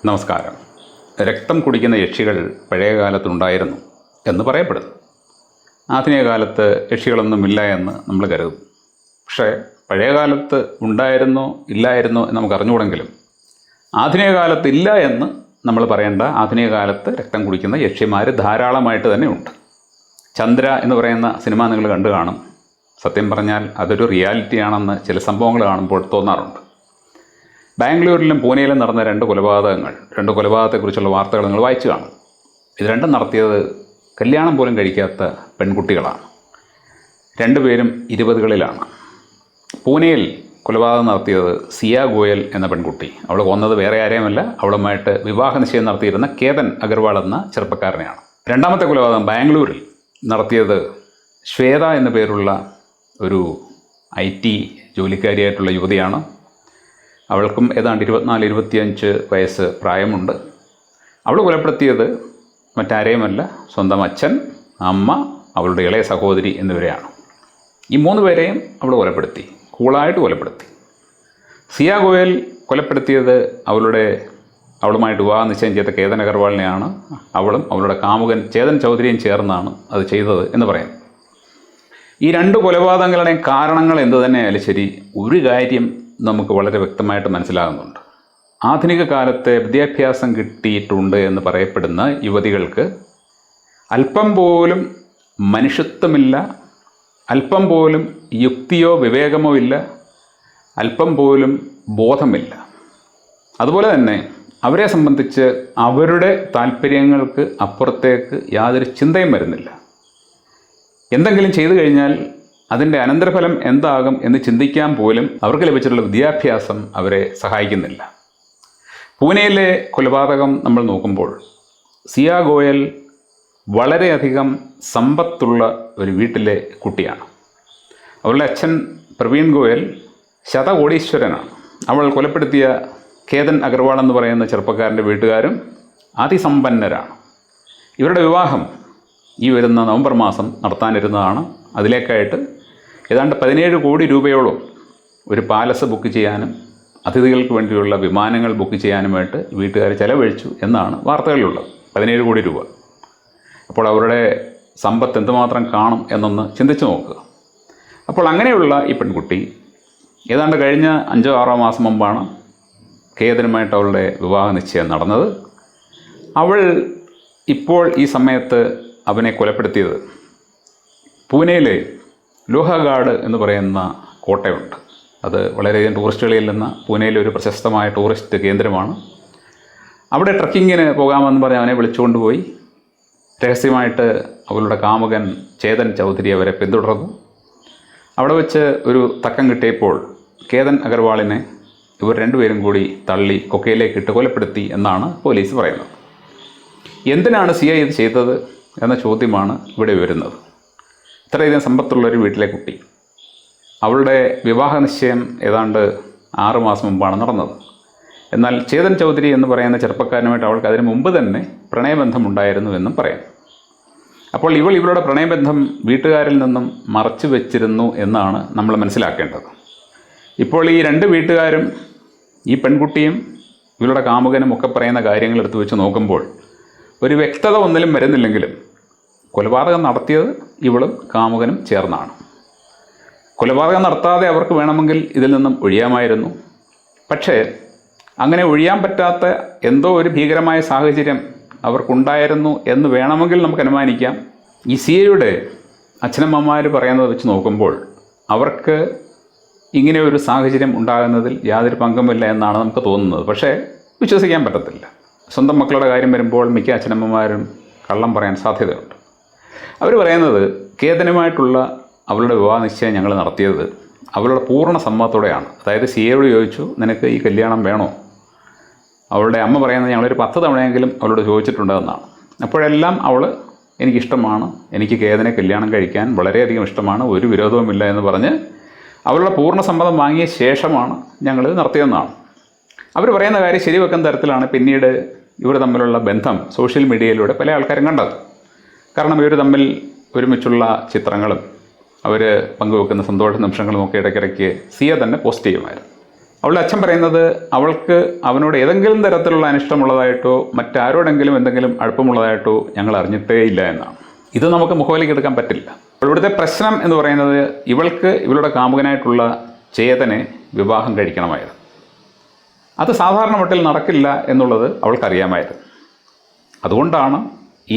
നമസ്കാരം. രക്തം കുടിക്കുന്ന യക്ഷികൾ പഴയ കാലത്തുണ്ടായിരുന്നു എന്ന് പറയപ്പെടുന്നു. ആധുനിക കാലത്ത് യക്ഷികളൊന്നുമില്ല എന്ന് നമ്മൾ കരുതും. പക്ഷേ പഴയ കാലത്ത് ഉണ്ടായിരുന്നോ ഇല്ലായിരുന്നോ എന്ന് നമുക്ക് അറിഞ്ഞുകൂടെങ്കിലും ആധുനിക കാലത്ത് ഇല്ല എന്ന് നമ്മൾ പറയേണ്ട. ആധുനിക കാലത്ത് രക്തം കുടിക്കുന്ന യക്ഷിമാർ ധാരാളമായിട്ട് തന്നെ ഉണ്ട്. ചന്ദ്ര എന്ന് പറയുന്ന സിനിമ നിങ്ങൾ കണ്ടു കാണും. സത്യം പറഞ്ഞാൽ അതൊരു റിയാലിറ്റിയാണെന്ന് ചില സംഭവങ്ങൾ കാണുമ്പോൾ തോന്നാറുണ്ട്. ബാംഗ്ലൂരിലും പൂനെയിലും നടന്ന രണ്ട് കൊലപാതകത്തെക്കുറിച്ചുള്ള വാർത്തകൾ നിങ്ങൾ വായിച്ചു കാണും. ഇത് രണ്ടും നടത്തിയത് കല്യാണം പോലും കഴിക്കാത്ത പെൺകുട്ടികളാണ്. രണ്ടുപേരും 20കളിലാണ്. പൂനെയിൽ കൊലപാതകം നടത്തിയത് സിയ ഗോയൽ എന്ന പെൺകുട്ടി. അവൾ കൊന്നത് വേറെ ആരെയുമല്ല, അവളുമായിട്ട് വിവാഹ നിശ്ചയം നടത്തിയിരുന്ന കേതൻ അഗർവാൾ എന്ന ചെറുപ്പക്കാരനെയാണ്. രണ്ടാമത്തെ കൊലപാതകം ബാംഗ്ലൂരിൽ നടത്തിയത് ശ്വേത എന്ന പേരുള്ള ഒരു IT ജോലിക്കാരിയായിട്ടുള്ള യുവതിയാണ്. അവൾക്കും ഏതാണ്ട് 24-25 വയസ്സ് പ്രായമുണ്ട്. അവൾ കൊലപ്പെടുത്തിയത് മറ്റാരെയുമല്ല, സ്വന്തം അച്ഛൻ, അമ്മ, അവളുടെ ഇളയ സഹോദരി എന്നിവരെയാണ്. ഈ 3 പേരെയും അവൾ കൊലപ്പെടുത്തി, കൂളായിട്ട് കൊലപ്പെടുത്തി. സിയ ഗോയൽ കൊലപ്പെടുത്തിയത് അവളുമായിട്ട് വിവാഹ നിശ്ചയം ചെയ്ത കേതൻ അഗർവാളിനെയാണ്. അവളും അവളുടെ കാമുകൻ ചേതൻ ചൗധരിയും ചേർന്നാണ് അത് ചെയ്തത് എന്ന് പറയുന്നു. ഈ 2 കൊലപാതകങ്ങളുടെയും കാരണങ്ങൾ എന്തു തന്നെയായാലും ശരി, ഒരു കാര്യം നമുക്ക് വളരെ വ്യക്തമായിട്ട് മനസ്സിലാകുന്നുണ്ട്. ആധുനിക കാലത്തെ വിദ്യാഭ്യാസം കിട്ടിയിട്ടുണ്ട് എന്ന് പറയപ്പെടുന്ന യുവതികൾക്ക് അല്പം പോലും മനുഷ്യത്വമില്ല, അല്പം പോലും യുക്തിയോ വിവേകമോ ഇല്ല, അല്പം പോലും ബോധമില്ല. അതുപോലെ തന്നെ അവരെ സംബന്ധിച്ച് അവരുടെ താല്പര്യങ്ങൾക്ക് അപ്പുറത്തേക്ക് യാതൊരു ചിന്തയും വരുന്നില്ല. എന്തെങ്കിലും ചെയ്തു കഴിഞ്ഞാൽ അതിൻ്റെ അനന്തരഫലം എന്താകും എന്ന് ചിന്തിക്കാൻ പോലും അവർക്ക് ലഭിച്ചിട്ടുള്ള വിദ്യാഭ്യാസം അവരെ സഹായിക്കുന്നില്ല. പൂനെയിലെ കൊലപാതകം നമ്മൾ നോക്കുമ്പോൾ സിയ ഗോയൽ വളരെയധികം സമ്പത്തുള്ള ഒരു വീട്ടിലെ കുട്ടിയാണ്. അവളുടെ അച്ഛൻ പ്രവീൺ ഗോയൽ ശതകോടീശ്വരനാണ്. അവൾ കൊലപ്പെടുത്തിയ കേതൻ അഗർവാൾ എന്ന് പറയുന്ന ചെറുപ്പക്കാരൻ്റെ വീട്ടുകാരും അതിസമ്പന്നരാണ്. ഇവരുടെ വിവാഹം ഈ വരുന്ന നവംബർ മാസം നടത്താനിരുന്നതാണ്. അതിലേക്കായിട്ട് ഏതാണ്ട് 17 കോടി രൂപയോളം ഒരു പാലസ് ബുക്ക് ചെയ്യാനും അതിഥികൾക്ക് വേണ്ടിയുള്ള വിമാനങ്ങൾ ബുക്ക് ചെയ്യാനുമായിട്ട് വീട്ടുകാർ ചെലവഴിച്ചു എന്നാണ് വാർത്തകളിലുള്ളത്. 17 കോടി രൂപ. അപ്പോൾ അവരുടെ സമ്പത്ത് എന്തുമാത്രം കാണും എന്നൊന്ന് ചിന്തിച്ചു നോക്കുക. അപ്പോൾ അങ്ങനെയുള്ള ഈ പെൺകുട്ടി ഏതാണ്ട് കഴിഞ്ഞ 5-6 മാസം മുമ്പാണ് കേതനുമായിട്ട് അവളുടെ വിവാഹ നിശ്ചയം നടന്നത്. അവൾ ഇപ്പോൾ ഈ സമയത്ത് അവനെ കൊലപ്പെടുത്തിയത് പൂനെയിലെ ലോഹഗാഡ് എന്ന് പറയുന്ന കോട്ടയുണ്ട്. അത് വളരെയധികം ടൂറിസ്റ്റുകളിൽ ചെല്ലുന്ന പൂനെയിലെ ഒരു പ്രശസ്തമായ ടൂറിസ്റ്റ് കേന്ദ്രമാണ്. അവിടെ ട്രക്കിങ്ങിന് പോകാമെന്ന് പറഞ്ഞ് അവനെ വിളിച്ചുകൊണ്ടുപോയി രഹസ്യമായിട്ട് അവളുടെ കാമുകൻ ചേതൻ ചൗധരി അവരെ പിന്തുടർന്നു. അവിടെ വെച്ച് ഒരു തക്കം കിട്ടിയപ്പോൾ കേതൻ അഗർവാളിനെ ഇവർ രണ്ടുപേരും കൂടി തള്ളി കൊക്കയിലേക്കിട്ട് കൊലപ്പെടുത്തി എന്നാണ് പോലീസ് പറയുന്നത്. എന്തിനാണ് സിയ ഇത് ചെയ്തത് എന്ന ചോദ്യമാണ് ഇവിടെ വരുന്നത്. ഇത്രയധികം സമ്പത്തുള്ളൊരു വീട്ടിലെ കുട്ടി, അവളുടെ വിവാഹ നിശ്ചയം ഏതാണ്ട് 6 മാസം മുമ്പാണ് നടന്നത്. എന്നാൽ ചേതൻ ചൗധരി എന്ന് പറയുന്ന ചെറുപ്പക്കാരനുമായിട്ട് അവൾക്ക് അതിന് മുമ്പ് തന്നെ പ്രണയബന്ധം ഉണ്ടായിരുന്നു എന്നും പറയാം. അപ്പോൾ ഇവളുടെ പ്രണയബന്ധം വീട്ടുകാരിൽ നിന്നും മറച്ചു വെച്ചിരുന്നു എന്നാണ് നമ്മൾ മനസ്സിലാക്കേണ്ടത്. ഇപ്പോൾ ഈ 2 വീട്ടുകാരും ഈ പെൺകുട്ടിയും ഇവളുടെ കാമുകനും ഒക്കെ പറയുന്ന കാര്യങ്ങൾ എടുത്തു വെച്ച് നോക്കുമ്പോൾ ഒരു വ്യക്തത ഒന്നിലും വരുന്നില്ലെങ്കിലും കൊലപാതകം നടത്തിയത് ഇവളും കാമുകനും ചേർന്നാണ്. കൊലപാതകം നടത്താതെ അവർക്ക് വേണമെങ്കിൽ ഇതിൽ നിന്നും ഒഴിയാമായിരുന്നു. പക്ഷേ അങ്ങനെ ഒഴിയാൻ പറ്റാത്ത എന്തോ ഒരു ഭീകരമായ സാഹചര്യം അവർക്കുണ്ടായിരുന്നു എന്ന് വേണമെങ്കിൽ നമുക്ക് അനുമാനിക്കാം. ഈ സിയയുടെ അച്ഛനമ്മമാർ പറയുന്നത് വെച്ച് നോക്കുമ്പോൾ അവർക്ക് ഇങ്ങനെ ഒരു സാഹചര്യം ഉണ്ടാകുന്നതിൽ യാതൊരു പങ്കുമില്ല എന്നാണ് നമുക്ക് തോന്നുന്നത്. പക്ഷേ വിശ്വസിക്കാൻ പറ്റത്തില്ല. സ്വന്തം മക്കളുടെ കാര്യം വരുമ്പോൾ മിക്ക അച്ഛനമ്മമാരും കള്ളം പറയാൻ സാധ്യതയുണ്ട്. അവർ പറയുന്നത് കേതനുമായിട്ടുള്ള അവളുടെ വിവാഹ നിശ്ചയം ഞങ്ങൾ നടത്തിയത് അവളുടെ പൂർണ്ണ സമ്മതത്തോടെയാണ്. അതായത് സിയയോട് ചോദിച്ചു, നിനക്ക് ഈ കല്യാണം വേണോ? അവളുടെ അമ്മ പറയുന്നത് ഞങ്ങളൊരു 10 തവണയെങ്കിലും അവളോട് ചോദിച്ചിട്ടുണ്ടെന്നാണ്. അപ്പോഴെല്ലാം അവൾ എനിക്കിഷ്ടമാണ്, എനിക്ക് കേതനെ കല്യാണം കഴിക്കാൻ വളരെയധികം ഇഷ്ടമാണ്, ഒരു വിരോധവുമില്ല എന്ന് പറഞ്ഞ് അവളുടെ പൂർണ്ണ സമ്മതം വാങ്ങിയ ശേഷമാണ് ഞങ്ങൾ നടത്തിയതെന്നാണ്. അവർ പറയുന്ന കാര്യം ശരിവെക്കുന്ന തരത്തിലാണ് പിന്നീട് ഇവർ തമ്മിലുള്ള ബന്ധം സോഷ്യൽ മീഡിയയിലൂടെ പല ആൾക്കാരും കണ്ടത്. കാരണം ഇവർ തമ്മിൽ ഒരുമിച്ചുള്ള ചിത്രങ്ങളും അവർ പങ്കുവെക്കുന്ന സന്തോഷ നിമിഷങ്ങളും ഒക്കെ ഇടയ്ക്കിടയ്ക്ക് സിയ തന്നെ പോസ്റ്റ് ചെയ്യുമായിരുന്നു. അവളുടെ അച്ഛൻ പറയുന്നത് അവൾക്ക് അവനോട് ഏതെങ്കിലും തരത്തിലുള്ള അനിഷ്ടമുള്ളതായിട്ടോ മറ്റാരോടെങ്കിലും എന്തെങ്കിലും അടുപ്പമുള്ളതായിട്ടോ ഞങ്ങൾ അറിഞ്ഞിട്ടേ ഇല്ല എന്നാണ്. ഇത് നമുക്ക് മുഖവിലേക്ക് എടുക്കാൻ പറ്റില്ല. ഇവിടുത്തെ പ്രശ്നം എന്ന് പറയുന്നത് ഇവൾക്ക് ഇവളുടെ കാമുകനായിട്ടുള്ള ചേതനെ വിവാഹം കഴിക്കണമായിരുന്നു. അത് സാധാരണ മട്ടിൽ നടക്കില്ല എന്നുള്ളത് അവൾക്കറിയാമായിരുന്നു. അതുകൊണ്ടാണ്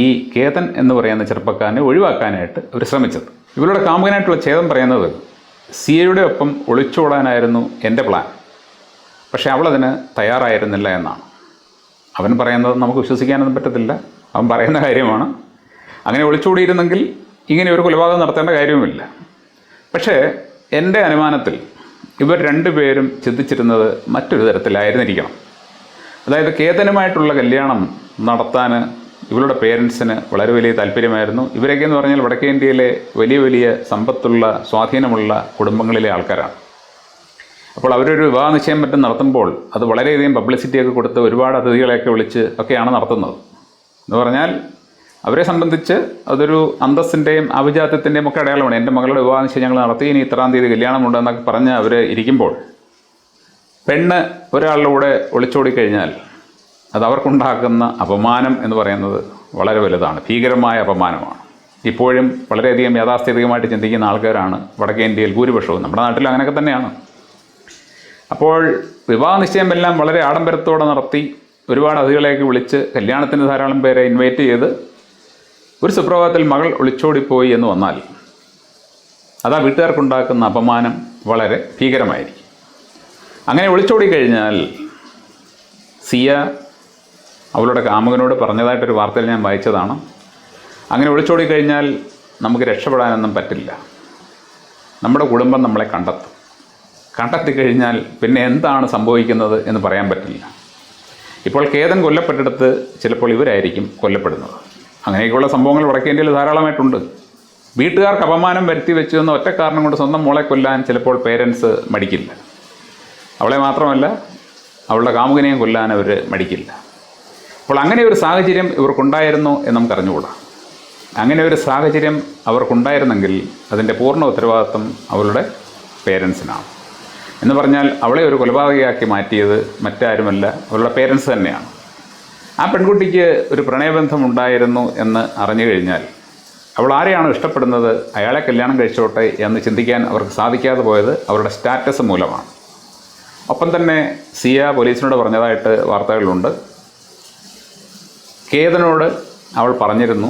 ഈ കേതൻ എന്ന് പറയുന്ന ചെറുപ്പക്കാരനെ ഒഴിവാക്കാനായിട്ട് അവർ ശ്രമിച്ചത്. ഇവരുടെ കാമുകനായിട്ടുള്ള ചേതൻ പറയുന്നത് സിയയുടെ ഒപ്പം ഒളിച്ചോടാനായിരുന്നു എൻ്റെ പ്ലാൻ, പക്ഷേ അവളതിന് തയ്യാറായിരുന്നില്ല എന്നാണ്. അവൻ പറയുന്നത് നമുക്ക് വിശ്വസിക്കാനൊന്നും പറ്റത്തില്ല, അവൻ പറയുന്ന കാര്യമാണ്. അങ്ങനെ ഒളിച്ചോടിയിരുന്നെങ്കിൽ ഇങ്ങനെ ഒരു കൊലപാതകം നടത്തേണ്ട കാര്യവുമില്ല. പക്ഷേ എൻ്റെ അനുമാനത്തിൽ ഇവർ രണ്ടുപേരും ചിന്തിച്ചിരുന്നത് മറ്റൊരു തരത്തിലായിരുന്നിരിക്കണം. അതായത് കേതനുമായിട്ടുള്ള കല്യാണം നടത്താൻ ഇവളുടെ പേരൻസിന് വളരെ വലിയ താല്പര്യമായിരുന്നു. ഇവരൊക്കെ എന്ന് പറഞ്ഞാൽ വടക്കേ ഇന്ത്യയിലെ വലിയ വലിയ സമ്പത്തുള്ള സ്വാധീനമുള്ള കുടുംബങ്ങളിലെ ആൾക്കാരാണ്. അപ്പോൾ അവരൊരു വിവാഹ നിശ്ചയം മറ്റും നടത്തുമ്പോൾ അത് വളരെയധികം പബ്ലിസിറ്റിയൊക്കെ കൊടുത്ത് ഒരുപാട് അതിഥികളെയൊക്കെ വിളിച്ച് ഒക്കെയാണ് നടത്തുന്നത്. എന്ന് പറഞ്ഞാൽ അവരെ സംബന്ധിച്ച് അതൊരു അന്തസ്സിൻ്റെയും അഭിജാത്യത്തിൻ്റെയും ഒക്കെ അടയാളമാണ്. എൻ്റെ മകളുടെ വിവാഹ നിശ്ചയം ഞങ്ങൾ നടത്തി, ഇനി ഇത്രാം തീയതി കല്യാണമുണ്ടെന്നൊക്കെ പറഞ്ഞ് അവർ ഇരിക്കുമ്പോൾ പെണ്ണ് ഒരാളിലൂടെ ഒളിച്ചോടിക്കഴിഞ്ഞാൽ അത് അവർക്കുണ്ടാക്കുന്ന അപമാനം എന്ന് പറയുന്നത് വളരെ വലുതാണ്, ഭീകരമായ അപമാനമാണ്. ഇപ്പോഴും വളരെയധികം യാഥാസ്ഥിതികമായിട്ട് ചിന്തിക്കുന്ന ആൾക്കാരാണ് വടക്കേ ഇന്ത്യയിൽ ഭൂരിപക്ഷവും. നമ്മുടെ നാട്ടിൽ അങ്ങനെയൊക്കെ തന്നെയാണ്. അപ്പോൾ വിവാഹ നിശ്ചയമെല്ലാം വളരെ ആഡംബരത്തോടെ നടത്തി ഒരുപാട് അതിഥികളെയൊക്കെ വിളിച്ച് കല്യാണത്തിന് ധാരാളം പേരെ ഇൻവൈറ്റ് ചെയ്ത് ഒരു സുപ്രഭാതത്തിൽ മകൾ ഒളിച്ചോടിപ്പോയി എന്ന് വന്നാൽ അത് ആ വീട്ടുകാർക്കുണ്ടാക്കുന്ന അപമാനം വളരെ ഭീകരമായിരിക്കും. അങ്ങനെ ഒളിച്ചോടിക്കഴിഞ്ഞാൽ സിയ അവളുടെ കാമുകനോട് പറഞ്ഞതായിട്ടൊരു വാർത്തയിൽ ഞാൻ വായിച്ചതാണ്. അങ്ങനെ ഒളിച്ചോടിക്കഴിഞ്ഞാൽ നമുക്ക് രക്ഷപ്പെടാനൊന്നും പറ്റില്ല, നമ്മുടെ കുടുംബം നമ്മളെ കണ്ടെത്തിക്കഴിഞ്ഞാൽ പിന്നെ എന്താണ് സംഭവിക്കുന്നത് എന്ന് പറയാൻ പറ്റില്ല. ഇപ്പോൾ കേതൻ കൊല്ലപ്പെട്ടിടത്ത് ചിലപ്പോൾ ഇവരായിരിക്കും കൊല്ലപ്പെടുന്നത്. അങ്ങനെയൊക്കെയുള്ള സംഭവങ്ങൾ വടക്കേ ഇന്ത്യയിൽ ധാരാളമായിട്ടുണ്ട്. വീട്ടുകാർക്ക് അപമാനം വരുത്തി വെച്ചു എന്ന ഒറ്റ കാരണം കൊണ്ട് സ്വന്തം മോളെ കൊല്ലാൻ ചിലപ്പോൾ പേരൻസ് മടിക്കില്ല. അവളെ മാത്രമല്ല അവളുടെ കാമുകനെയും കൊല്ലാൻ അവർ മടിക്കില്ല. അപ്പോൾ അങ്ങനെ ഒരു സാഹചര്യം ഇവർക്കുണ്ടായിരുന്നു എന്ന് നമുക്ക് അറിഞ്ഞുകൂടാ. അങ്ങനെ ഒരു സാഹചര്യം അവർക്കുണ്ടായിരുന്നെങ്കിൽ അതിൻ്റെ പൂർണ്ണ ഉത്തരവാദിത്വം അവളുടെ പേരൻസിനാണ്. എന്ന് പറഞ്ഞാൽ അവളെ ഒരു കൊലപാതകയാക്കി മാറ്റിയത് മറ്റാരുമല്ല, അവളുടെ പേരൻസ് തന്നെയാണ്. ആ പെൺകുട്ടിക്ക് ഒരു പ്രണയബന്ധമുണ്ടായിരുന്നു എന്ന് അറിഞ്ഞു കഴിഞ്ഞാൽ അവൾ ആരെയാണ് ഇഷ്ടപ്പെടുന്നത്, അയാളെ കല്യാണം കഴിച്ചോട്ടെ എന്ന് ചിന്തിക്കാൻ അവർക്ക് സാധിക്കാതെ പോയത് അവരുടെ സ്റ്റാറ്റസ് മൂലമാണ്. ഒപ്പം തന്നെ സിയ പോലീസിനോട് പറഞ്ഞതായിട്ട് വാർത്തകളുണ്ട്. കേതനോട് അവൾ പറഞ്ഞിരുന്നു,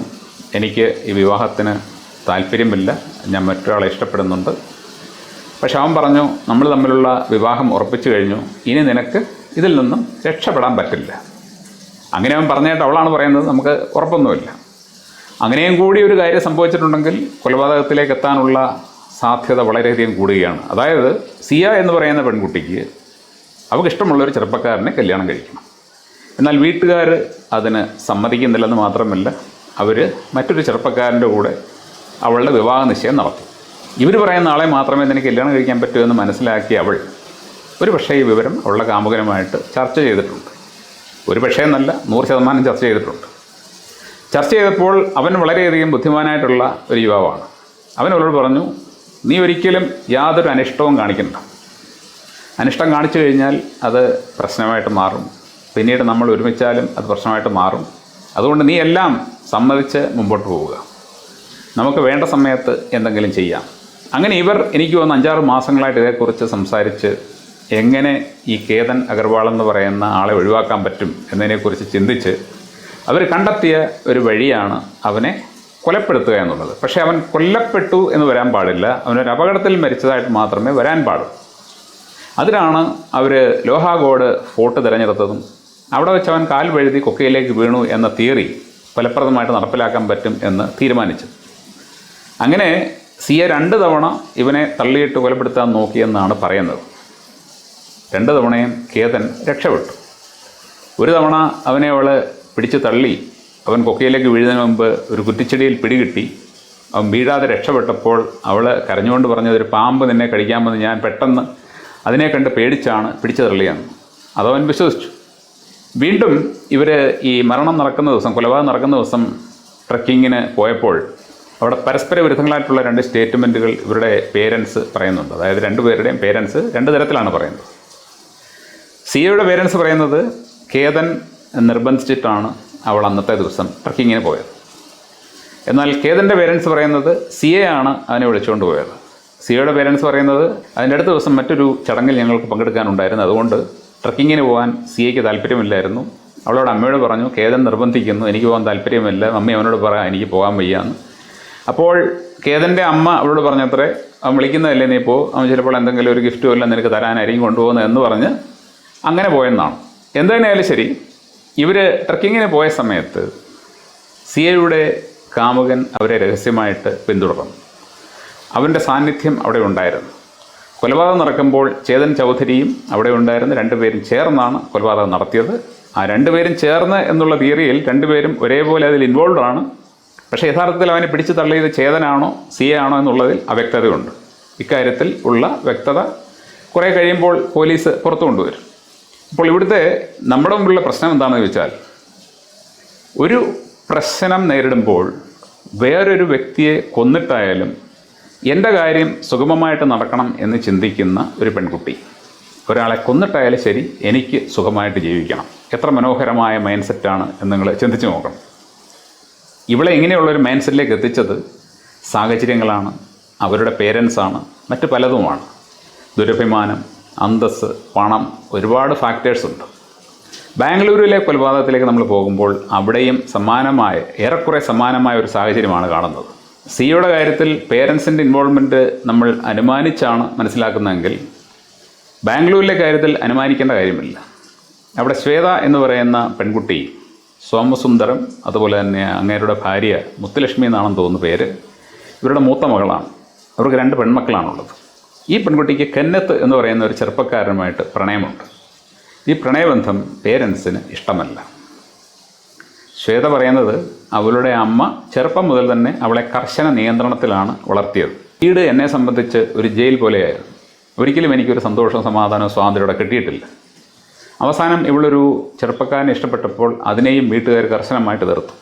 എനിക്ക് ഈ വിവാഹത്തിന് താല്പര്യമില്ല, ഞാൻ മറ്റൊരാളെ ഇഷ്ടപ്പെടുന്നുണ്ട്. പക്ഷെ അവൻ പറഞ്ഞു, നമ്മൾ തമ്മിലുള്ള വിവാഹം ഉറപ്പിച്ചു കഴിഞ്ഞു, ഇനി നിനക്ക് ഇതിൽ നിന്നും രക്ഷപ്പെടാൻ പറ്റില്ല. അങ്ങനെ അവൻ പറഞ്ഞായിട്ട് അവളാണ് പറയുന്നത്, നമുക്ക് ഉറപ്പൊന്നുമില്ല. അങ്ങനെയും കൂടി ഒരു കാര്യം സംഭവിച്ചിട്ടുണ്ടെങ്കിൽ കൊലപാതകത്തിലേക്ക് എത്താനുള്ള സാധ്യത വളരെയധികം കൂടുകയാണ്. അതായത് സിയ എന്ന് പറയുന്ന പെൺകുട്ടിക്ക് അവൾക്കിഷ്ടമുള്ളൊരു ചെറുപ്പക്കാരനെ കല്യാണം കഴിക്കണം. എന്നാൽ വീട്ടുകാർ അതിന് സമ്മതിക്കുന്നില്ലെന്ന് മാത്രമല്ല, അവർ മറ്റൊരു ചെറുപ്പക്കാരൻ്റെ കൂടെ അവളുടെ വിവാഹ നിശ്ചയം നടത്തും. ഇവർ പറയുന്ന ആളെ മാത്രമേ നിനക്ക് കല്യാണം കഴിക്കാൻ പറ്റൂ എന്ന് മനസ്സിലാക്കി അവൾ ഒരു പക്ഷേ ഈ വിവരം അവളുടെ കാമുകനുമായിട്ട് ചർച്ച ചെയ്തിട്ടുണ്ട്. ഒരു പക്ഷേ എന്നല്ല, 100% ചർച്ച ചെയ്തിട്ടുണ്ട്. ചർച്ച ചെയ്തപ്പോൾ അവൻ വളരെയധികം ബുദ്ധിമാനായിട്ടുള്ള ഒരു യുവാവാണ്. അവൻ അവളോട് പറഞ്ഞു, നീ ഒരിക്കലും യാതൊരു അനിഷ്ടവും കാണിക്കണ്ട. അനിഷ്ടം കാണിച്ചു കഴിഞ്ഞാൽ അത് പ്രശ്നമായിട്ട് മാറും, പിന്നീട് നമ്മൾ ഒരുമിച്ചാലും അത് പ്രശ്നമായിട്ട് മാറും. അതുകൊണ്ട് നീ എല്ലാം സമ്മതിച്ച് മുമ്പോട്ട് പോവുക, നമുക്ക് വേണ്ട സമയത്ത് എന്തെങ്കിലും ചെയ്യാം. അങ്ങനെ ഇവർ എനിക്ക് തോന്നുന്നു 5-6 മാസങ്ങളായിട്ട് ഇതേക്കുറിച്ച് സംസാരിച്ച് എങ്ങനെ ഈ കേതൻ അഗർവാൾ എന്ന് പറയുന്ന ആളെ ഒഴിവാക്കാൻ പറ്റും എന്നതിനെക്കുറിച്ച് ചിന്തിച്ച് അവർ കണ്ടെത്തിയ ഒരു വഴിയാണ് അവനെ കൊലപ്പെടുത്തുക എന്നുള്ളത്. പക്ഷേ അവൻ കൊല്ലപ്പെട്ടു എന്ന് വരാൻ പാടില്ല, അവനൊരു അപകടത്തിൽ മരിച്ചതായിട്ട് മാത്രമേ വരാൻ പാടുള്ളൂ. അതിനാണ് അവർ ലോഹാഗോഡ് ഫോർട്ട് തിരഞ്ഞെടുത്തതും അവിടെ വെച്ച് അവൻ കാൽ വഴുതി കൊക്കയിലേക്ക് വീണു എന്ന തിയറി ഫലപ്രദമായിട്ട് നടപ്പിലാക്കാൻ പറ്റും എന്ന് തീരുമാനിച്ചു. അങ്ങനെ സിയ 2 തവണ ഇവനെ തള്ളിയിട്ട് കൊലപ്പെടുത്താൻ നോക്കിയെന്നാണ് പറയുന്നത്. 2 തവണയും കേതൻ രക്ഷപ്പെട്ടു. ഒരു തവണ അവനെ അവൾ പിടിച്ച് തള്ളി അവൻ കൊക്കയിലേക്ക് വീഴുന്നതിന് മുമ്പ് ഒരു കുറ്റിച്ചെടിയിൽ പിടികിട്ടി. അവൻ വീഴാതെ രക്ഷപ്പെട്ടപ്പോൾ അവൾ കരഞ്ഞുകൊണ്ട് പറഞ്ഞത്, ഒരു പാമ്പ് നിന്നെ കടിക്കാമെന്ന് ഞാൻ പെട്ടെന്ന് അതിനെ കണ്ട് പേടിച്ചാണ് പിടിച്ചു തള്ളിയെന്ന്. അതവൻ വിശ്വസിച്ചു. വീണ്ടും ഇവർ ഈ മരണം നടക്കുന്ന ദിവസം, കൊലപാതകം നടക്കുന്ന ദിവസം ട്രക്കിങ്ങിന് പോയപ്പോൾ അവിടെ പരസ്പര വിരുദ്ധങ്ങളായിട്ടുള്ള 2 സ്റ്റേറ്റ്മെൻറ്റുകൾ ഇവരുടെ പേരൻസ് പറയുന്നുണ്ട്. അതായത് 2 പേരുടെയും പേരൻസ് 2 തരത്തിലാണ് പറയുന്നത്. സിയയുടെ പേരൻസ് പറയുന്നത് കേതൻ നിർബന്ധിച്ചിട്ടാണ് അവൾ അന്നത്തെ ദിവസം ട്രക്കിങ്ങിന് പോയത്. എന്നാൽ കേതൻ്റെ പേരൻസ് പറയുന്നത് സിയയാണ് അവനെ വിളിച്ചുകൊണ്ട് പോയത്. സിയയുടെ പേരൻസ് പറയുന്നത് അതിൻ്റെ അടുത്ത ദിവസം മറ്റൊരു ചടങ്ങിൽ ഞങ്ങൾക്ക് പങ്കെടുക്കാനുണ്ടായിരുന്നു, അതുകൊണ്ട് ട്രക്കിങ്ങിന് പോകാൻ സിയയ്ക്ക് താല്പര്യമില്ലായിരുന്നു. അവളോട് അമ്മയോട് പറഞ്ഞു, കേതൻ നിർബന്ധിക്കുന്നു, എനിക്ക് പോകാൻ താല്പര്യമില്ല, മമ്മി അവനോട് പറയാം എനിക്ക് പോകാൻ വയ്യാന്ന്. അപ്പോൾ കേതൻ്റെ അമ്മ അവളോട് പറഞ്ഞത്രേ, അവൻ വിളിക്കുന്നതല്ലേ നീ പോ, അവൻ ചിലപ്പോൾ എന്തെങ്കിലും ഒരു ഗിഫ്റ്റ് വല്ലതും നിനക്ക് തരാനായിരിക്കും കൊണ്ടുപോകുന്നത് എന്ന് പറഞ്ഞ് അങ്ങനെ പോയെന്നാണ്. എന്ത് തന്നെയായാലും ശരി, ഇവർ ട്രക്കിങ്ങിന് പോയ സമയത്ത് സിയയുടെ കാമുകൻ അവരെ രഹസ്യമായിട്ട് പിന്തുടർന്നു. അവൻ്റെ സാന്നിധ്യം അവിടെ ഉണ്ടായിരുന്നു. കൊലപാതകം നടക്കുമ്പോൾ ചേതൻ ചൗധരിയും അവിടെ ഉണ്ടായിരുന്നു. രണ്ടുപേരും ചേർന്നാണ് കൊലപാതകം നടത്തിയത്. ആ രണ്ടുപേരും ചേർന്ന് എന്നുള്ള തിയറിയിൽ രണ്ടുപേരും ഒരേപോലെ അതിൽ ഇൻവോൾവ് ആണ്. പക്ഷേ യഥാർത്ഥത്തിൽ അവനെ പിടിച്ചു തള്ളിയത് ചേതനാണോ സിയയാണോ എന്നുള്ളതിൽ അവ്യക്തതയുണ്ട്. ഇക്കാര്യത്തിൽ ഉള്ള വ്യക്തത കുറേ കഴിയുമ്പോൾ പോലീസ് പുറത്തു കൊണ്ടുവരും. അപ്പോൾ ഇവിടുത്തെ നമ്മുടെ മുമ്പിലുള്ള പ്രശ്നം എന്താണെന്ന് ചോദിച്ചാൽ, ഒരു പ്രശ്നം നേരിടുമ്പോൾ വേറൊരു വ്യക്തിയെ കൊന്നിട്ടായാലും എൻ്റെ കാര്യം സുഗമമായിട്ട് നടക്കണം എന്ന് ചിന്തിക്കുന്ന ഒരു പെൺകുട്ടി, ഒരാളെ കൊന്നിട്ടായാലും ശരി എനിക്ക് സുഖമായിട്ട് ജീവിക്കണം. എത്ര മനോഹരമായ മൈൻഡ് സെറ്റാണ് എന്ന് നിങ്ങൾ ചിന്തിച്ച് നോക്കണം. ഇവളെ ഇങ്ങനെയുള്ളൊരു മൈൻഡ് സെറ്റിലേക്ക് എത്തിച്ചത് സാഹചര്യങ്ങളാണ്, അവരുടെ പേരൻസാണ്, മറ്റ് പലതുമാണ്. ദുരഭിമാനം, അന്തസ്സ്, പണം, ഒരുപാട് ഫാക്ടേഴ്സ് ഉണ്ട്. ബാംഗ്ലൂരിലെ കൊലപാതകത്തിലേക്ക് നമ്മൾ പോകുമ്പോൾ അവിടെയും ഏറെക്കുറെ സമാനമായ ഒരു സാഹചര്യമാണ് കാണുന്നത്. സിയുടെ കാര്യത്തിൽ പേരൻസിൻ്റെ ഇൻവോൾവ്മെൻറ്റ് നമ്മൾ അനുമാനിച്ചാണ് മനസ്സിലാക്കുന്നതെങ്കിൽ ബാംഗ്ലൂരിലെ കാര്യത്തിൽ അനുമാനിക്കേണ്ട കാര്യമില്ല. അവിടെ ശ്വേത എന്ന് പറയുന്ന പെൺകുട്ടി സോമസുന്ദരം, അതുപോലെ തന്നെ അങ്ങേരുടെ ഭാര്യ മുത്തുലക്ഷ്മി എന്നാണെന്ന് തോന്നുന്ന പേര്, ഇവരുടെ മൂത്ത മകളാണ്. അവർക്ക് 2 പെൺമക്കളാണുള്ളത്. ഈ പെൺകുട്ടിക്ക് കെന്നത്ത് എന്ന് പറയുന്ന ഒരു ചെറുപ്പക്കാരനുമായിട്ട് പ്രണയമുണ്ട്. ഈ പ്രണയബന്ധം പേരൻസിന് ഇഷ്ടമല്ല. ശ്വേത പറയുന്നത് അവളുടെ അമ്മ ചെറുപ്പം മുതൽ തന്നെ അവളെ കർശന നിയന്ത്രണത്തിലാണ് വളർത്തിയത്. വീട് എന്നെ സംബന്ധിച്ച് ഒരു ജയിൽ പോലെയായിരുന്നു. ഒരിക്കലും എനിക്കൊരു സന്തോഷവും സമാധാനവും സ്വാതന്ത്ര്യത്തോടെ കിട്ടിയിട്ടില്ല. അവസാനം ഇവളൊരു ചെറുപ്പക്കാരനെ ഇഷ്ടപ്പെട്ടപ്പോൾ അതിനെയും വീട്ടുകാർ കർശനമായിട്ട് തീർത്തു.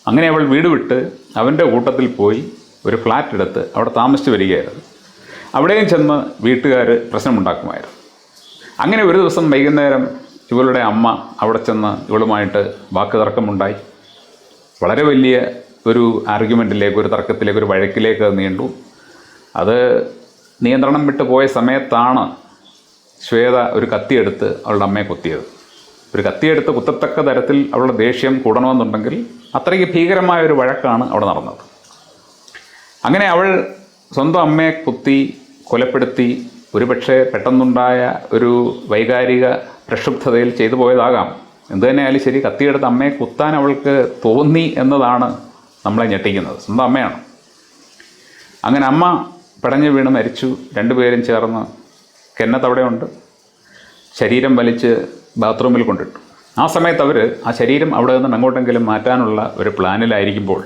അങ്ങനെ അവൾ വീട് വിട്ട് അവൻ്റെ കൂട്ടത്തിൽ പോയി ഒരു ഫ്ലാറ്റ് എടുത്ത് അവിടെ താമസിച്ച് വരികയായിരുന്നു. അവിടെയും ചെന്ന് വീട്ടുകാർ പ്രശ്നമുണ്ടാക്കുമായിരുന്നു. അങ്ങനെ ഒരു ദിവസം വൈകുന്നേരം ഇവളുടെ അമ്മ അവിടെ ചെന്ന് ഇവളുമായിട്ട് വാക്ക് തർക്കമുണ്ടായി. വളരെ വലിയ ഒരു ആർഗ്യുമെൻറ്റിലേക്ക്, ഒരു തർക്കത്തിലേക്ക്, ഒരു വഴക്കിലേക്ക് നീണ്ടു. അത് നിയന്ത്രണം വിട്ട് പോയ സമയത്താണ് ശ്വേത ഒരു കത്തിയെടുത്ത് അവളുടെ അമ്മയെ കുത്തിയത്. ഒരു കത്തിയെടുത്ത് കുത്തത്തക്ക തരത്തിൽ അവളുടെ ദേഷ്യം കൂടണമെന്നുണ്ടെങ്കിൽ അത്രയ്ക്ക് ഭീകരമായ ഒരു വഴക്കാണ് അവിടെ നടന്നത്. അങ്ങനെ അവൾ സ്വന്തം അമ്മയെ കുത്തി കൊലപ്പെടുത്തി. ഒരുപക്ഷെ പെട്ടെന്നുണ്ടായ ഒരു വൈകാരിക പ്രക്ഷുബ്ധതയിൽ ചെയ്തു പോയതാകാം. എന്തു തന്നെയായാലും ശരി, കത്തിയെടുത്ത് അമ്മയെ കുത്താൻ അവൾക്ക് തോന്നി എന്നതാണ് നമ്മളെ ഞെട്ടിക്കുന്നത്. സ്വന്തം അമ്മയാണ്. അങ്ങനെ അമ്മ പിടഞ്ഞു വീണ് മരിച്ചു. 2 പേരും ചേർന്ന് കെന്നത്ത് അവിടെയുണ്ട്. ശരീരം വലിച്ച് ബാത്റൂമിൽ കൊണ്ടിട്ടു. ആ സമയത്ത് അവർ ആ ശരീരം അവിടെ നിന്ന് എങ്ങോട്ടെങ്കിലും മാറ്റാനുള്ള ഒരു പ്ലാനിലായിരിക്കുമ്പോൾ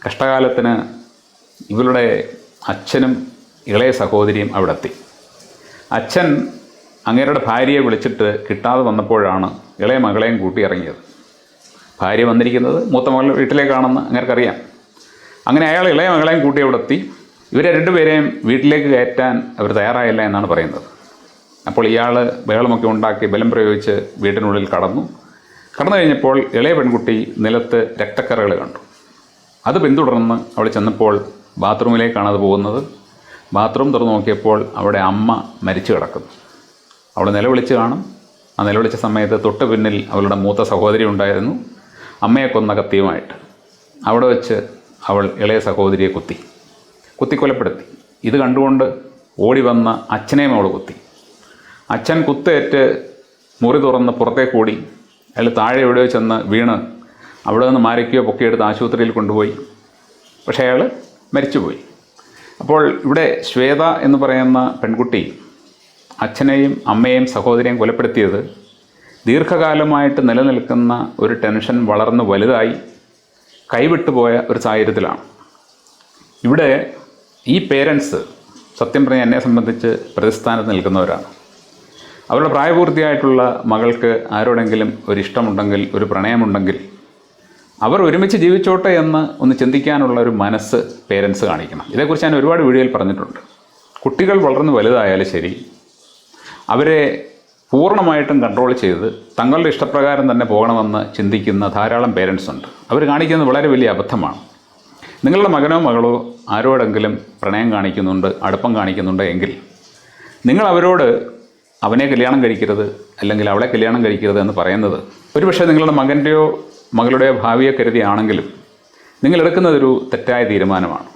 കഷ്ടകാലത്തിന് ഇവളുടെ അച്ഛനും ഇളയ സഹോദരിയും അവിടെ എത്തി. അച്ഛൻ അങ്ങേരുടെ ഭാര്യയെ വിളിച്ചിട്ട് കിട്ടാതെ വന്നപ്പോഴാണ് ഇളയ മകളെയും കൂട്ടി ഇറങ്ങിയത്. ഭാര്യ വന്നിരിക്കുന്നത് മൂത്ത മകൾ വീട്ടിലേക്കാണെന്ന് അങ്ങേർക്കറിയാം. അങ്ങനെ അയാൾ ഇളയ മകളെയും കൂട്ടി അവിടെ എത്തി. ഇവരെ 2 പേരെയും വീട്ടിലേക്ക് കയറ്റാൻ അവർ തയ്യാറായില്ല എന്നാണ് പറയുന്നത്. അപ്പോൾ ഇയാൾ ബഹളമൊക്കെ ഉണ്ടാക്കി ബലം പ്രയോഗിച്ച് വീട്ടിനുള്ളിൽ കടന്നു കഴിഞ്ഞപ്പോൾ ഇളയ പെൺകുട്ടി നിലത്ത് രക്തക്കറകൾ കണ്ടു. അത് പിന്തുടർന്ന് അവൾ ചെന്നപ്പോൾ ബാത്റൂമിലേക്കാണ് അത് പോകുന്നത്. ബാത്റൂം തുറന്നു നോക്കിയപ്പോൾ അവിടെ അമ്മ മരിച്ചു കിടക്കുന്നു. അവൾ നിലവിളിച്ച് കാണും. ആ നിലവിളിച്ച സമയത്ത് തൊട്ട് പിന്നിൽ അവളുടെ മൂത്ത സഹോദരി ഉണ്ടായിരുന്നു, അമ്മയെ കൊന്ന കത്തിയുമായിട്ട്. അവിടെ വെച്ച് അവൾ ഇളയ സഹോദരിയെ കുത്തി കൊലപ്പെടുത്തി. ഇത് കണ്ടുകൊണ്ട് ഓടി വന്ന അച്ഛനെയും അവൾ കുത്തി. അച്ഛൻ കുത്തേറ്റ് മുറി തുറന്ന് പുറത്തേക്ക് ഓടി. അയാൾ താഴെ എവിടെയോ ചെന്ന് വീണ് അവിടെ നിന്ന് മാരയ്ക്കോ പൊക്കിയെടുത്ത് ആശുപത്രിയിൽ കൊണ്ടുപോയി. പക്ഷേ അയാൾ മരിച്ചുപോയി. അപ്പോൾ ഇവിടെ ശ്വേത എന്ന് പറയുന്ന പെൺകുട്ടി അച്ഛനെയും അമ്മയെയും സഹോദരിയെയും കൊലപ്പെടുത്തിയത് ദീർഘകാലമായിട്ട് നിലനിൽക്കുന്ന ഒരു ടെൻഷൻ വളർന്ന് വലുതായി കൈവിട്ടുപോയ ഒരു സാഹചര്യത്തിലാണ്. ഇവിടെ ഈ പേരൻസ് സത്യം പറഞ്ഞാൽ എന്നെ സംബന്ധിച്ച് പ്രതിസ്ഥാനത്ത് നിൽക്കുന്നവരാണ്. അവരുടെ പ്രായപൂർത്തിയായിട്ടുള്ള മകൾക്ക് ആരോടെങ്കിലും ഒരിഷ്ടമുണ്ടെങ്കിൽ, ഒരു പ്രണയമുണ്ടെങ്കിൽ അവർ ഒരുമിച്ച് ജീവിച്ചോട്ടെ എന്ന് ഒന്ന് ചിന്തിക്കാനുള്ള ഒരു മനസ്സ് പേരൻസ് കാണിക്കണം. ഇതേക്കുറിച്ച് ഞാൻ ഒരുപാട് വീഡിയോയിൽ പറഞ്ഞിട്ടുണ്ട്. കുട്ടികൾ വളർന്ന് വലുതായാലും ശരി, അവരെ പൂർണ്ണമായിട്ടും കൺട്രോൾ ചെയ്ത് തങ്ങളുടെ ഇഷ്ടപ്രകാരം തന്നെ പോകണമെന്ന് ചിന്തിക്കുന്ന ധാരാളം പേരൻസ് ഉണ്ട്. അവർ കാണിക്കുന്നത് വളരെ വലിയ അബദ്ധമാണ്. നിങ്ങളുടെ മകനോ മകളോ ആരോടെങ്കിലും പ്രണയം കാണിക്കുന്നുണ്ട്, അടുപ്പം കാണിക്കുന്നുണ്ട് എങ്കിൽ നിങ്ങൾ അവരോട് അവനെ കല്യാണം കഴിക്കരുത് അല്ലെങ്കിൽ അവളെ കല്യാണം കഴിക്കരുത് എന്ന് പറയുന്നത് ഒരുപക്ഷെ നിങ്ങളുടെ മകൻ്റെയോ മകളുടെയോ ഭാവിയെ കരുതിയാണെങ്കിലും നിങ്ങൾ എടുക്കുന്നതൊരു തെറ്റായ തീരുമാനമാണ്.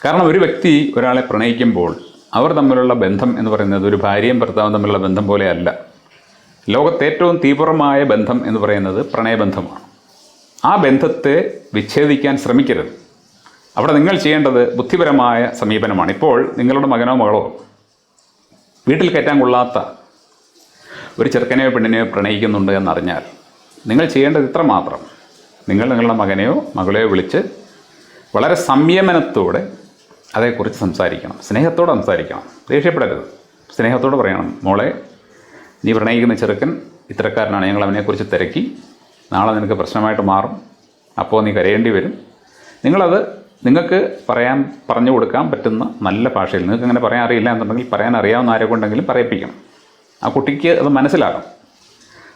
കാരണം ഒരു വ്യക്തി ഒരാളെ പ്രണയിക്കുമ്പോൾ അവർ തമ്മിലുള്ള ബന്ധം എന്ന് പറയുന്നത് ഒരു ഭാര്യയും ഭർത്താവും തമ്മിലുള്ള ബന്ധം പോലെയല്ല. ലോകത്തെ ഏറ്റവും തീവ്രമായ ബന്ധം എന്ന് പറയുന്നത് പ്രണയബന്ധമാണ്. ആ ബന്ധത്തെ വിച്ഛേദിക്കാൻ ശ്രമിക്കരുത്. അവിടെ നിങ്ങൾ ചെയ്യേണ്ടത് ബുദ്ധിപരമായ സമീപനമാണ്. ഇപ്പോൾ നിങ്ങളുടെ മകനോ മകളോ വീട്ടിൽ കയറ്റാൻ കൊള്ളാത്ത ഒരു ചെറുക്കനെയോ പെണ്ണിനെയോ പ്രണയിക്കുന്നുണ്ട് എന്നറിഞ്ഞാൽ നിങ്ങൾ ചെയ്യേണ്ടത് ഇത്ര മാത്രം: നിങ്ങൾ നിങ്ങളുടെ മകനെയോ മകളെയോ വിളിച്ച് വളരെ സംയമനത്തോടെ അതേക്കുറിച്ച് സംസാരിക്കണം. സ്നേഹത്തോടെ സംസാരിക്കണം, ദേഷ്യപ്പെടരുത്. സ്നേഹത്തോടെ പറയണം, മോളെ, നീ പ്രണയിക്കുന്ന ചെറുക്കൻ ഇത്തരക്കാരനാണ്, ഞങ്ങൾ അവനെക്കുറിച്ച് തിരക്കി, നാളെ നിനക്ക് പ്രശ്നമായിട്ട് മാറും, അപ്പോൾ നീ കരയേണ്ടി വരും. നിങ്ങൾക്ക് പറഞ്ഞു കൊടുക്കാൻ പറ്റുന്ന നല്ല ഭാഷയിൽ, നിങ്ങൾക്ക് അങ്ങനെ പറയാൻ അറിയില്ല എന്നുണ്ടെങ്കിൽ പറയാൻ അറിയാവുന്ന ആരെ കൊണ്ടെങ്കിലും പറയിപ്പിക്കണം. ആ കുട്ടിക്ക് അത് മനസ്സിലാകും.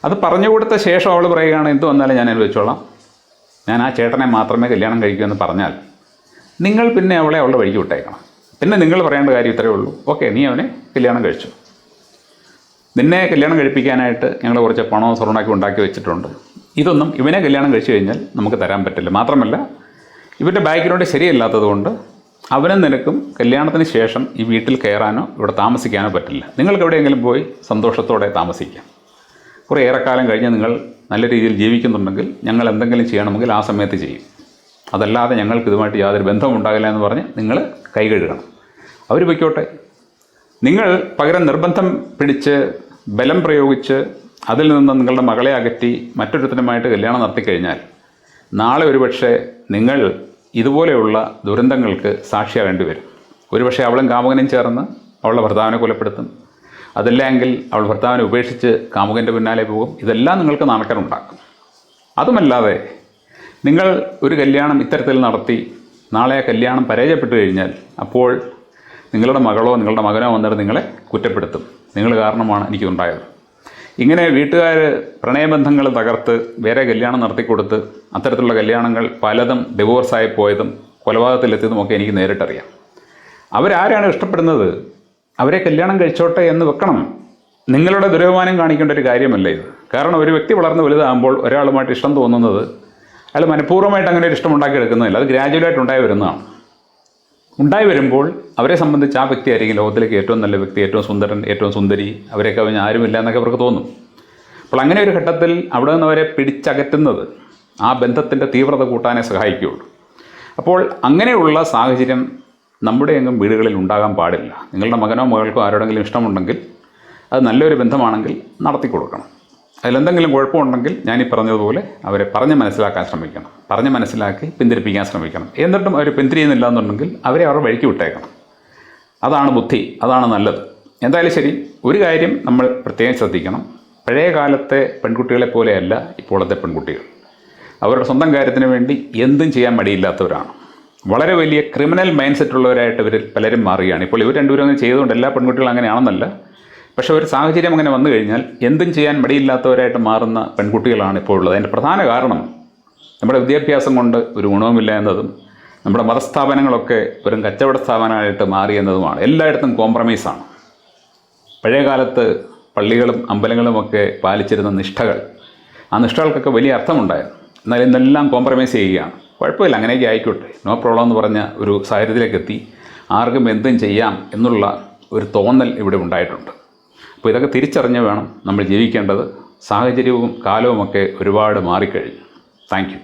അത് പറഞ്ഞു കൊടുത്ത ശേഷം അവൾ പറയുകയാണ്, എന്ത് വന്നാലും ഞാൻ അനുഭവിച്ചോളാം, ഞാൻ ആ ചേട്ടനെ മാത്രമേ കല്യാണം കഴിക്കൂ എന്ന് പറഞ്ഞാൽ നിങ്ങൾ പിന്നെ അവളുടെ വഴിക്ക് വിട്ടേക്കണം. പിന്നെ നിങ്ങൾ പറയേണ്ട കാര്യം ഇത്രയേ ഉള്ളൂ: ഓക്കെ, നീ അവനെ കല്യാണം കഴിച്ചു, നിന്നെ കല്യാണം കഴിപ്പിക്കാനായിട്ട് ഞങ്ങൾ കുറച്ച് പണവും സ്വർണ്ണമൊക്കെ ഉണ്ടാക്കി വെച്ചിട്ടുണ്ട്. ഇതൊന്നും ഇവനെ കല്യാണം കഴിച്ചു കഴിഞ്ഞാൽ നമുക്ക് തരാൻ പറ്റില്ല. മാത്രമല്ല, ഇവൻ്റെ ബാക്ക്ഗ്രൗണ്ട് ശരിയല്ലാത്തത് കൊണ്ട് അവനും നിനക്കും കല്യാണത്തിന് ശേഷം ഈ വീട്ടിൽ കയറാനോ ഇവിടെ താമസിക്കാനോ പറ്റില്ല. നിങ്ങൾക്ക് എവിടെയെങ്കിലും പോയി സന്തോഷത്തോടെ താമസിക്കാം. കുറേ ഏറെക്കാലം കഴിഞ്ഞ് നിങ്ങൾ നല്ല രീതിയിൽ ജീവിക്കുന്നുണ്ടെങ്കിൽ ഞങ്ങൾ എന്തെങ്കിലും ചെയ്യണമെങ്കിൽ ആ സമയത്ത് ചെയ്യും. അതല്ലാതെ ഞങ്ങൾക്ക് ഇതുമായിട്ട് യാതൊരു ബന്ധവും ഉണ്ടാകില്ല എന്ന് പറഞ്ഞ് നിങ്ങൾ കൈ കഴുകണം. അവർ പൊയ്ക്കോട്ടെ. നിങ്ങൾ പകരം നിർബന്ധം പിടിച്ച് ബലം പ്രയോഗിച്ച് അതിൽ നിന്ന് നിങ്ങളുടെ മകളെ അകറ്റി മറ്റൊരുത്തനുമായിട്ട് കല്യാണം നടത്തിക്കഴിഞ്ഞാൽ നാളെ ഒരുപക്ഷെ നിങ്ങൾ ഇതുപോലെയുള്ള ദുരന്തങ്ങൾക്ക് സാക്ഷിയാകേണ്ടി വരും. ഒരുപക്ഷെ അവളും കാമുകനും ചേർന്ന് അവളുടെ ഭർത്താവിനെ കൊലപ്പെടുത്തും. അതല്ലെങ്കിൽ അവൾ ഭർത്താവിനെ ഉപേക്ഷിച്ച് കാമുകൻ്റെ പിന്നാലെ പോകും. ഇതെല്ലാം നിങ്ങൾക്ക് നാണക്കേടുണ്ടാക്കും. അതുമല്ലാതെ നിങ്ങൾ ഒരു കല്യാണം ഇത്തരത്തിൽ നടത്തി നാളെ ആ കല്യാണം പരാജയപ്പെട്ടു കഴിഞ്ഞാൽ അപ്പോൾ നിങ്ങളുടെ മകളോ നിങ്ങളുടെ മകനോ വന്നിട്ട് നിങ്ങളെ കുറ്റപ്പെടുത്തും. നിങ്ങൾ കാരണമാണ് എനിക്കുണ്ടായത്. ഇങ്ങനെ വീട്ടുകാർ പ്രണയബന്ധങ്ങൾ തകർത്ത് വേറെ കല്യാണം നടത്തിക്കൊടുത്ത് അത്തരത്തിലുള്ള കല്യാണങ്ങൾ പലതും ഡിവോഴ്സായി പോയതും കൊലപാതകത്തിലെത്തിയതുമൊക്കെ എനിക്ക് നേരിട്ടറിയാം. അവരാരാണ് ഇഷ്ടപ്പെടുന്നത് അവരെ കല്യാണം കഴിച്ചോട്ടെ എന്ന് വെക്കണം. നിങ്ങളുടെ ദുരഭിമാനം കാണിക്കേണ്ട ഒരു കാര്യമല്ല ഇത്. കാരണം ഒരു വ്യക്തി വളർന്ന് വലുതാകുമ്പോൾ ഒരാളുമായിട്ട് ഇഷ്ടം തോന്നുന്നത് അയാൾ മനഃപൂർവ്വമായിട്ട് അങ്ങനെ ഒരു ഇഷ്ടം ഉണ്ടാക്കിയെടുക്കുന്നതല്ല. അത് ഗ്രാജുവലായിട്ട് ഉണ്ടായി വരുന്നതാണ്. ഉണ്ടായി വരുമ്പോൾ അവരെ സംബന്ധിച്ച് ആ വ്യക്തി ആയിരിക്കും ലോകത്തിലേക്ക് ഏറ്റവും നല്ല വ്യക്തി, ഏറ്റവും സുന്ദരൻ, ഏറ്റവും സുന്ദരി, അവരെയൊക്കെ അവന് ആരുമില്ല എന്നൊക്കെ അവർക്ക് തോന്നും. അപ്പോൾ അങ്ങനെ ഒരു ഘട്ടത്തിൽ അവിടെ നിന്ന് അവരെ പിടിച്ചകറ്റുന്നത് ആ ബന്ധത്തിൻ്റെ തീവ്രത കൂട്ടാനേ സഹായിക്കുകയുള്ളൂ. അപ്പോൾ അങ്ങനെയുള്ള സാഹചര്യം നമ്മുടെ എങ്ങും വീടുകളിൽ ഉണ്ടാകാൻ പാടില്ല. നിങ്ങളുടെ മകനോ മകൾക്കോ ആരോടെങ്കിലും ഇഷ്ടമുണ്ടെങ്കിൽ അത് നല്ലൊരു ബന്ധമാണെങ്കിൽ നടത്തി കൊടുക്കണം. അതിലെന്തെങ്കിലും കുഴപ്പമുണ്ടെങ്കിൽ ഞാനീ പറഞ്ഞതുപോലെ അവരെ പറഞ്ഞ് മനസ്സിലാക്കാൻ ശ്രമിക്കണം. പറഞ്ഞ് മനസ്സിലാക്കി പിന്തിരിപ്പിക്കാൻ ശ്രമിക്കണം. എന്നിട്ടും അവർ പിന്തിരിയുന്നില്ല എന്നുണ്ടെങ്കിൽ അവരെ അവരുടെ വഴിക്ക് വിട്ടേക്കണം. അതാണ് ബുദ്ധി, അതാണ് നല്ലത്. എന്തായാലും ശരി, ഒരു കാര്യം നമ്മൾ പ്രത്യേകം ശ്രദ്ധിക്കണം. പഴയ കാലത്തെ പെൺകുട്ടികളെ പോലെയല്ല ഇപ്പോഴത്തെ പെൺകുട്ടികൾ. അവരുടെ സ്വന്തം കാര്യത്തിന് വേണ്ടി എന്തും ചെയ്യാൻ മടിയില്ലാത്തവരാണ്. വളരെ വലിയ ക്രിമിനൽ മൈൻഡ് സെറ്റ് ഉള്ളവരായിട്ട് ഇവർ പലരും മാറുകയാണ്. ഇപ്പോൾ ഇവർ രണ്ടുപേരും അങ്ങനെ ചെയ്തുകൊണ്ട് എല്ലാ പെൺകുട്ടികളും അങ്ങനെയാണെന്നല്ല. പക്ഷേ ഒരു സാഹചര്യം അങ്ങനെ വന്നു കഴിഞ്ഞാൽ എന്തും ചെയ്യാൻ മടിയില്ലാത്തവരായിട്ട് മാറുന്ന പെൺകുട്ടികളാണ് ഇപ്പോൾ ഉള്ളത്. അതിൻ്റെ പ്രധാന കാരണം നമ്മുടെ വിദ്യാഭ്യാസം കൊണ്ട് ഒരു ഗുണവുമില്ല എന്നതും നമ്മുടെ മതസ്ഥാപനങ്ങളൊക്കെ വെറും കച്ചവട സ്ഥാപനമായിട്ട് മാറി എന്നതുമാണ്. എല്ലായിടത്തും കോംപ്രമൈസാണ്. പഴയ കാലത്ത് പള്ളികളും അമ്പലങ്ങളുമൊക്കെ പാലിച്ചിരുന്ന നിഷ്ഠകൾ, ആ നിഷ്ഠകൾക്കൊക്കെ വലിയ അർത്ഥമുണ്ടായിരുന്നു. എന്നാൽ ഇന്നെല്ലാം കോംപ്രമൈസ് ചെയ്യുകയാണ്. കുഴപ്പമില്ല, അങ്ങനെയൊക്കെ ആയിക്കോട്ടെ, നോ പ്രോബ്ലം എന്ന് പറഞ്ഞ ഒരു സാഹചര്യത്തിലേക്ക് എത്തി. ആർക്കും എന്തും ചെയ്യാം എന്നുള്ള ഒരു തോന്നൽ ഇവിടെ ഉണ്ടായിട്ടുണ്ട്. അപ്പോൾ ഇതൊക്കെ തിരിച്ചറിഞ്ഞ് വേണം നമ്മൾ ജീവിക്കേണ്ടത്. സാഹചര്യവും കാലവുമൊക്കെ ഒരുപാട് മാറിക്കഴിഞ്ഞു. Thank you.